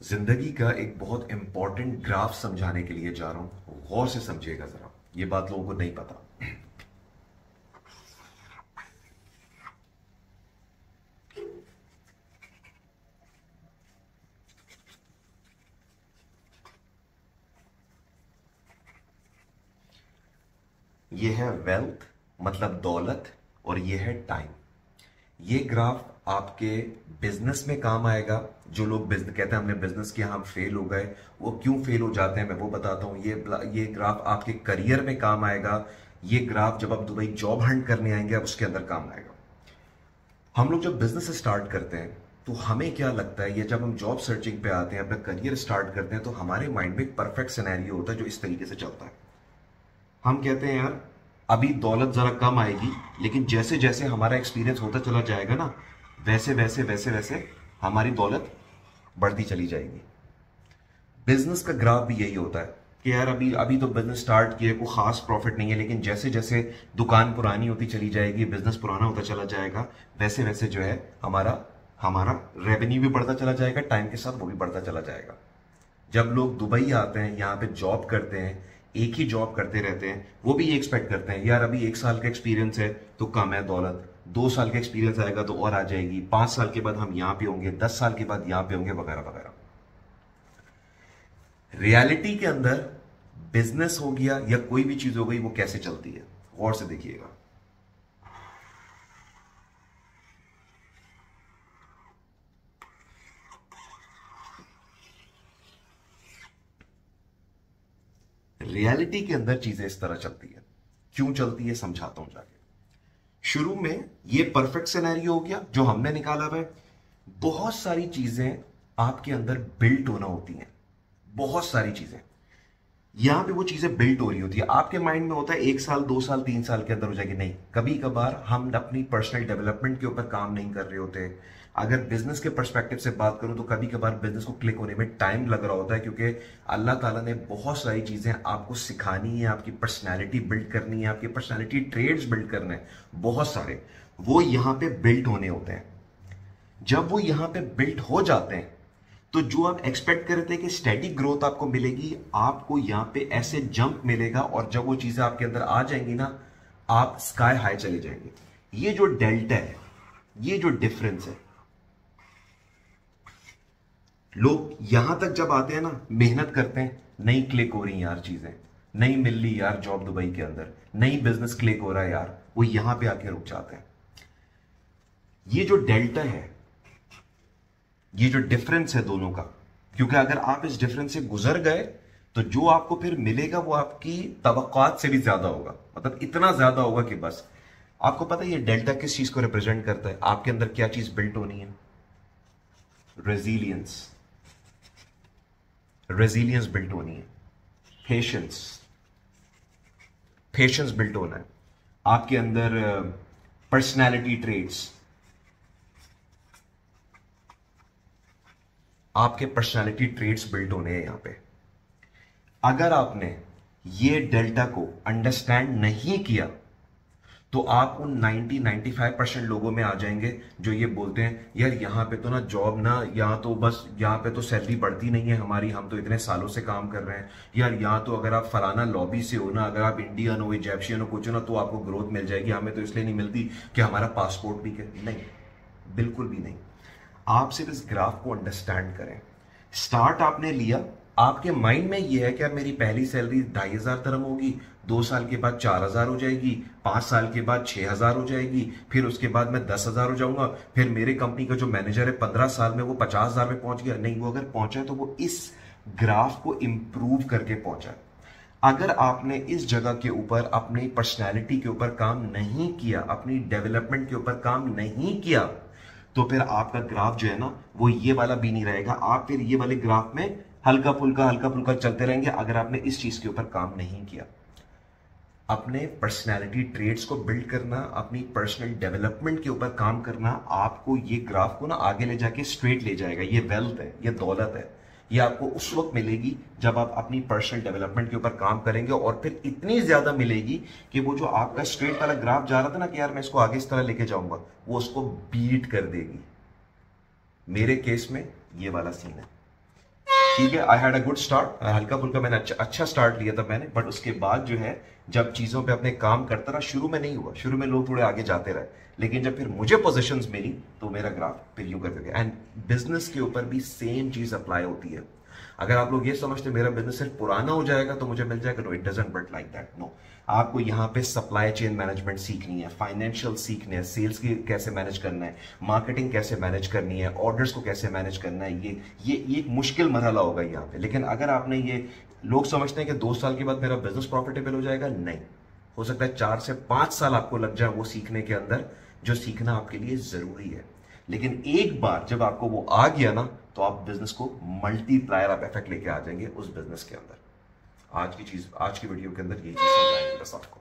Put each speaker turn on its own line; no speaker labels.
जिंदगी का एक बहुत इंपॉर्टेंट ग्राफ समझाने के लिए जा रहा हूं। गौर से समझिएगा जरा, ये बात लोगों को नहीं पता। ये है वेल्थ, मतलब दौलत, और ये है टाइम। ये ग्राफ आपके बिजनेस में काम आएगा। जो लोग बिजनेस कहते हैं हमने बिजनेस किया, हम फेल हो गए, वो क्यों फेल हो जाते हैं मैं वो बताता हूं। ये ग्राफ आपके करियर में काम आएगा। ये ग्राफ जब आप दुबई जॉब हंट करने आएंगे अब उसके अंदर काम आएगा। हम लोग जब बिजनेस स्टार्ट करते हैं तो हमें क्या लगता है, ये जब हम जॉब सर्चिंग पे आते हैं, अपना करियर स्टार्ट करते हैं, तो हमारे माइंड में एक परफेक्ट सिनेरियो होता है जो इस तरीके से चलता है। हम कहते हैं यार अभी दौलत जरा कम आएगी, लेकिन जैसे जैसे हमारा एक्सपीरियंस होता चला जाएगा ना, वैसे वैसे वैसे वैसे हमारी दौलत बढ़ती चली जाएगी। बिजनेस का ग्राफ भी यही होता है कि यार अभी अभी तो बिजनेस स्टार्ट किए, कोई खास प्रॉफिट नहीं है, लेकिन जैसे जैसे दुकान पुरानी होती चली जाएगी, बिजनेस पुराना होता चला जाएगा, वैसे वैसे जो है हमारा हमारा रेवेन्यू भी बढ़ता चला जाएगा, टाइम के साथ वो भी बढ़ता चला जाएगा। जब लोग दुबई आते हैं, यहाँ पे जॉब करते हैं, एक ही जॉब करते रहते हैं, वो भी ये एक्सपेक्ट करते हैं यार अभी 1 साल का एक्सपीरियंस है तो कम है दौलत, 2 साल का एक्सपीरियंस आएगा तो और आ जाएगी, 5 साल के बाद हम यहाँ पे होंगे, 10 साल के बाद यहाँ पे होंगे, वगैरह वगैरह। रियलिटी के अंदर बिजनेस हो गया या कोई भी चीज हो गई, वो कैसे चलती है, गौर से देखिएगा। रियलिटी के अंदर चीजें इस तरह चलती है। क्यों चलती है समझाता हूं जाके। शुरू में ये परफेक्ट सिनेरियो हो गया जो हमने निकाला हुआ है। बहुत सारी चीजें आपके अंदर बिल्ट होना होती हैं, बहुत सारी चीजें यहां पे वो चीजें बिल्ट हो रही होती है। आपके माइंड में होता है 1 साल 2 साल 3 साल के अंदर हो जाएगी, नहीं, कभी कभार हम अपनी पर्सनल डेवलपमेंट के ऊपर काम नहीं कर रहे होते। अगर बिजनेस के पर्सपेक्टिव से बात करूं तो कभी कभार बिजनेस को क्लिक होने में टाइम लग रहा होता है, क्योंकि अल्लाह ताला ने बहुत सारी चीजें आपको सिखानी है, आपकी पर्सनैलिटी बिल्ड करनी है, आपकी पर्सनैलिटी ट्रेड्स बिल्ड करने हैं, बहुत सारे वो यहां पे बिल्ट होने होते हैं। जब वो यहां पे बिल्ट हो जाते हैं तो जो आप एक्सपेक्ट कर रहे थे कि स्टेडी ग्रोथ आपको मिलेगी, आपको यहां पे ऐसे जंप मिलेगा, और जब वो चीजें आपके अंदर आ जाएंगी ना, आप स्काई हाई चले जाएंगे। ये जो डेल्टा है, ये जो डिफरेंस है, लोग यहां तक जब आते हैं ना, मेहनत करते हैं, नहीं क्लिक हो रही यार चीजें, नहीं मिल रही यार जॉब दुबई के अंदर, नहीं बिजनेस क्लिक हो रहा है यार, वो यहां पे आके रुक जाते हैं। ये जो डेल्टा है, ये जो डिफरेंस है दोनों का, क्योंकि अगर आप इस डिफरेंस से गुजर गए तो जो आपको फिर मिलेगा वो आपकी तवक्कात से भी ज्यादा होगा, मतलब इतना ज्यादा होगा कि बस। आपको पता है ये डेल्टा किस चीज को रिप्रेजेंट करता है, आपके अंदर क्या चीज बिल्ट होनी है? रेजिलियंस, रेजिलियंस बिल्ट होनी है, पेशेंस, पेशेंस बिल्ट होना है आपके अंदर, पर्सनैलिटी ट्रेट्स, आपके पर्सनालिटी ट्रेट्स बिल्ड होने हैं यहां पे। अगर आपने ये डेल्टा को अंडरस्टैंड नहीं किया तो आप उन 90-95% लोगों में आ जाएंगे जो ये बोलते हैं यार यहाँ पे तो ना जॉब ना, यहाँ तो बस यहाँ पे तो सैलरी बढ़ती नहीं है हमारी, हम तो इतने सालों से काम कर रहे हैं यार, यहाँ तो अगर आप फलाना लॉबी से हो ना, अगर आप इंडियन हो, इजिप्शियन हो, कुछ हो ना, तो आपको ग्रोथ मिल जाएगी, हमें तो इसलिए नहीं मिलती कि हमारा पासपोर्ट भी है। नहीं, बिल्कुल भी नहीं। आप सिर्फ इस ग्राफ को अंडरस्टैंड करें। स्टार्ट आपने लिया, आपके माइंड में यह है कि अब मेरी पहली सैलरी 2500 दिरहम होगी, 2 साल के बाद 4000 हो जाएगी, 5 साल के बाद 6000 हो जाएगी, फिर उसके बाद मैं 10,000 हो जाऊंगा, फिर मेरे कंपनी का जो मैनेजर है 15 साल में वो 50,000 में पहुंच गया। नहीं, वो अगर पहुंचा है तो वो इस ग्राफ को इंप्रूव करके पहुंचा। अगर आपने इस जगह के ऊपर अपनी पर्सनैलिटी के ऊपर काम नहीं किया, अपनी डेवलपमेंट के ऊपर काम नहीं किया, तो फिर आपका ग्राफ जो है ना वो ये वाला भी नहीं रहेगा। आप फिर ये वाले ग्राफ में हल्का फुल्का चलते रहेंगे अगर आपने इस चीज के ऊपर काम नहीं किया। अपने पर्सनैलिटी ट्रेड्स को बिल्ड करना, अपनी पर्सनल डेवलपमेंट के ऊपर काम करना, आपको ये ग्राफ को ना आगे ले जाके स्ट्रेट ले जाएगा। ये वेल्थ है, ये दौलत है, ये आपको उस वक्त मिलेगी जब आप अपनी पर्सनल डेवलपमेंट के ऊपर काम करेंगे, और फिर इतनी ज्यादा मिलेगी कि वो जो आपका स्ट्रेट वाला ग्राफ जा रहा था ना कि यार मैं इसको आगे इस तरह लेके जाऊंगा, वो उसको बीट कर देगी। मेरे केस में ये वाला सीन है। ठीक है, I had a good start, हल्का फुल्का मैंने अच्छा स्टार्ट लिया था मैंने, बट उसके बाद जो है जब चीजों पे अपने काम करता रहा, शुरू में नहीं हुआ, शुरू में लोग थोड़े आगे जाते रहे, लेकिन जब फिर मुझे पोजीशंस मिली तो मेरा ग्राफ फिर यूं करके गया। एंड बिजनेस के ऊपर भी सेम चीज अप्लाई होती है। अगर आप लोग ये समझते मेरा बिजनेस सिर्फ पुराना हो जाएगा तो मुझे मिल जाएगा, no it doesn't work like that. No, आपको यहाँ पे सप्लाई चेन मैनेजमेंट सीखनी है, फाइनेंशियल सीखने हैं, सेल्स की कैसे मैनेज करना है, मार्केटिंग कैसे मैनेज करनी है, ऑर्डर्स को कैसे मैनेज करना है। ये एक मुश्किल मरहला होगा यहाँ पे, लेकिन अगर आपने ये, लोग समझते हैं कि 2 साल के बाद मेरा बिजनेस प्रॉफिटेबल हो जाएगा, नहीं, हो सकता है 4 से 5 साल आपको लग जाए वो सीखने के अंदर जो सीखना आपके लिए जरूरी है। लेकिन एक बार जब आपको वो आ गया ना, तो आप बिजनेस को मल्टीप्लायर आप इफेक्ट लेके आ जाएंगे उस बिजनेस के अंदर। आज की वीडियो के अंदर ये चीज समझाएंगे बस आपको।